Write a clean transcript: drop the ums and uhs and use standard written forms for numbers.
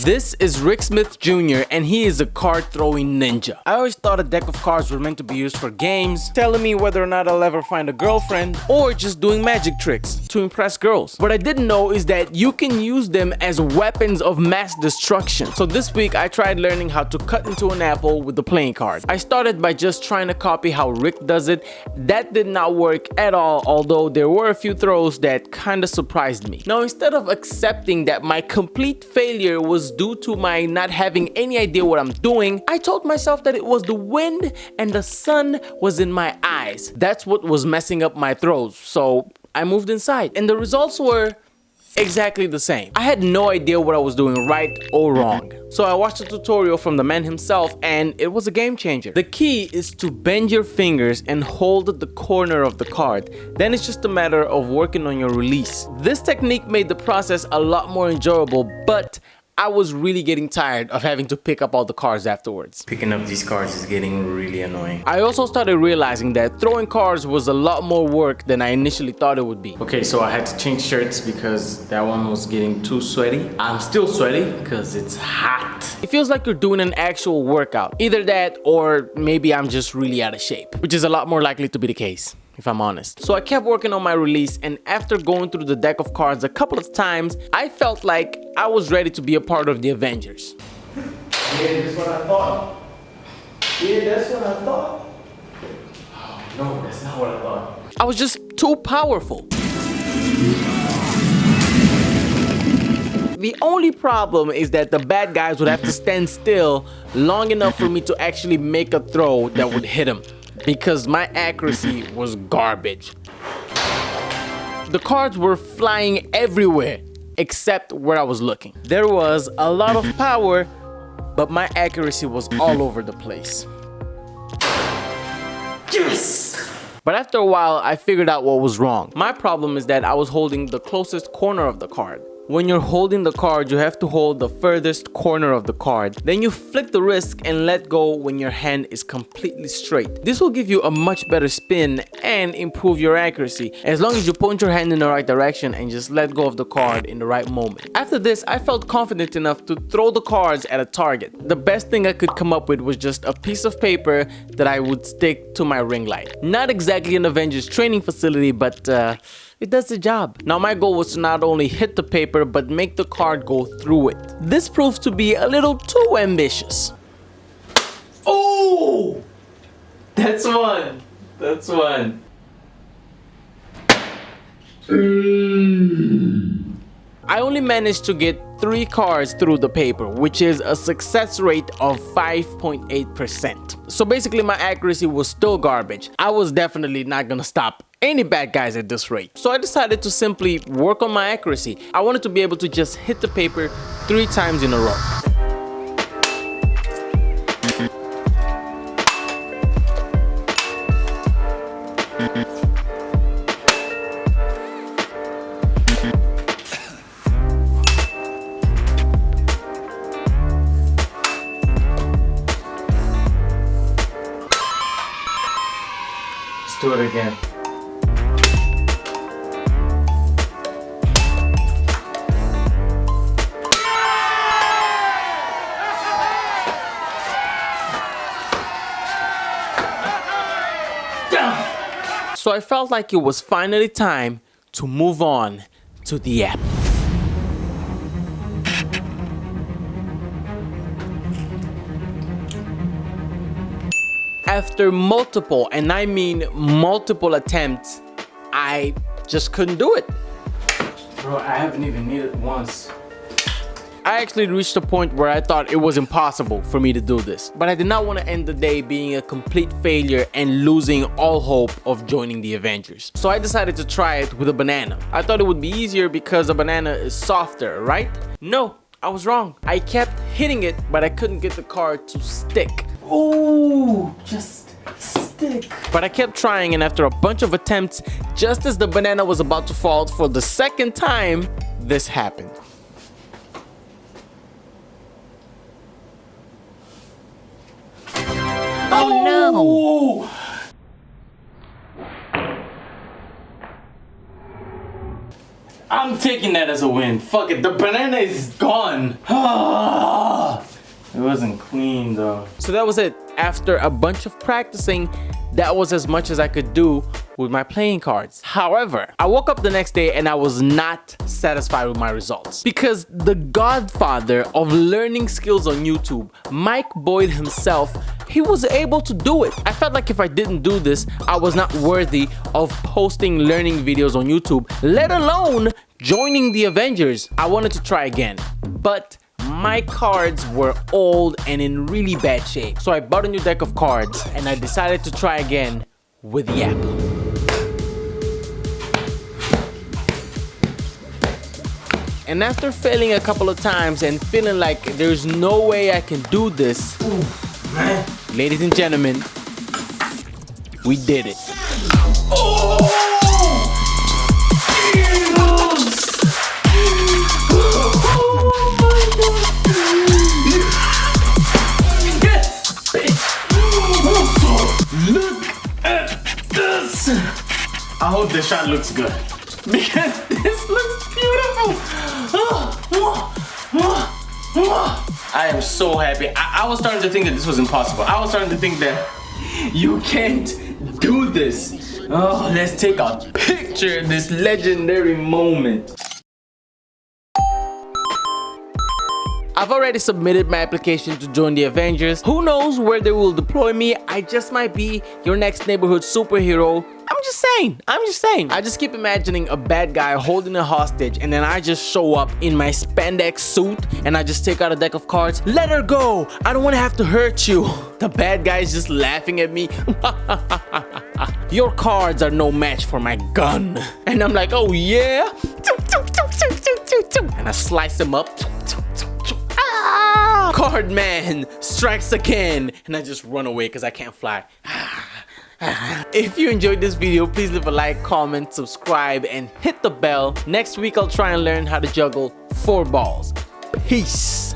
This is Rick Smith Jr. and he is a card throwing ninja. I always thought a deck of cards were meant to be used for games, telling me whether or not I'll ever find a girlfriend, or just doing magic tricks to impress girls. What I didn't know is that you can use them as weapons of mass destruction. So this week I tried learning how to cut into an apple with the playing card. I started by just trying to copy how Rick does it. That did not work at all, although there were a few throws that kinda surprised me. Now instead of accepting that my complete failure was due to my not having any idea what I'm doing, I told myself that it was the wind and the sun was in my eyes. That's what was messing up my throws. So I moved inside and the results were exactly the same. I had no idea what I was doing right or wrong. So I watched a tutorial from the man himself and it was a game changer. The key is to bend your fingers and hold the corner of the card. Then it's just a matter of working on your release. This technique made the process a lot more enjoyable, but I was really getting tired of having to pick up all the cards afterwards. Picking up these cards is getting really annoying. I also started realizing that throwing cards was a lot more work than I initially thought it would be. Okay, so I had to change shirts because that one was getting too sweaty. I'm still sweaty because it's hot. It feels like you're doing an actual workout. Either that or maybe I'm just really out of shape, which is a lot more likely to be the case, if I'm honest. So I kept working on my release, and after going through the deck of cards a couple of times, I felt like I was ready to be a part of the Avengers. Yeah, that's what I thought. Yeah, that's what I thought. Oh, no, that's not what I thought. I was just too powerful. The only problem is that the bad guys would have to stand still long enough for me to actually make a throw that would hit them, because my accuracy was garbage. The cards were flying everywhere except where I was looking. There was a lot of power, but my accuracy was all over the place. Yes! But after a while, I figured out what was wrong. My problem is that I was holding the closest corner of the card. When you're holding the card, you have to hold the furthest corner of the card. Then you flick the wrist and let go when your hand is completely straight. This will give you a much better spin and improve your accuracy, as long as you point your hand in the right direction and just let go of the card in the right moment. After this, I felt confident enough to throw the cards at a target. The best thing I could come up with was just a piece of paper that I would stick to my ring light. Not exactly an Avengers training facility, but it does the job. Now my goal was to not only hit the paper, but make the card go through it. This proved to be a little too ambitious. Oh! That's one. That's one. I only managed to get 3 cards through the paper, which is a success rate of 5.8%. So basically my accuracy was still garbage. I was definitely not gonna stop any bad guys at this rate. So I decided to simply work on my accuracy. I wanted to be able to just hit the paper 3 times in a row. Let's do it again. So I felt like it was finally time to move on to the app. After multiple, and I mean multiple attempts, I just couldn't do it. Bro, I haven't even needed it once. I actually reached a point where I thought it was impossible for me to do this, but I did not want to end the day being a complete failure and losing all hope of joining the Avengers. So I decided to try it with a banana. I thought it would be easier because a banana is softer, right? No, I was wrong. I kept hitting it, but I couldn't get the card to stick. Ooh, just stick. But I kept trying, and after a bunch of attempts, just as the banana was about to fall for the second time, this happened. Oh no! I'm taking that as a win. Fuck it, the banana is gone. It wasn't clean though. So that was it. After a bunch of practicing, that was as much as I could do with my playing cards. However, I woke up the next day and I was not satisfied with my results. Because the godfather of learning skills on YouTube, Mike Boyd himself, he was able to do it. I felt like if I didn't do this, I was not worthy of posting learning videos on YouTube, let alone joining the Avengers. I wanted to try again, but my cards were old and in really bad shape. So I bought a new deck of cards and I decided to try again with Yap. And after failing a couple of times and feeling like there's no way I can do this, ladies and gentlemen, we did it. I hope the shot looks good because this looks beautiful. I am so happy. I was starting to think that this was impossible. I was starting to think that you can't do this. Oh, let's take a picture of this legendary moment. I've already submitted my application to join the Avengers. Who knows where they will deploy me? I just might be your next neighborhood superhero. I'm just saying. I just keep imagining a bad guy holding a hostage and then I just show up in my spandex suit and I just take out a deck of cards. Let her go. I don't want to have to hurt you. The bad guy is just laughing at me. Your cards are no match for my gun. And I'm like, oh yeah? And I slice them up. Card man strikes again. And I just run away because I can't fly. If you enjoyed this video, please leave a like, comment, subscribe, and hit the bell. Next week, I'll try and learn how to juggle 4 balls. Peace.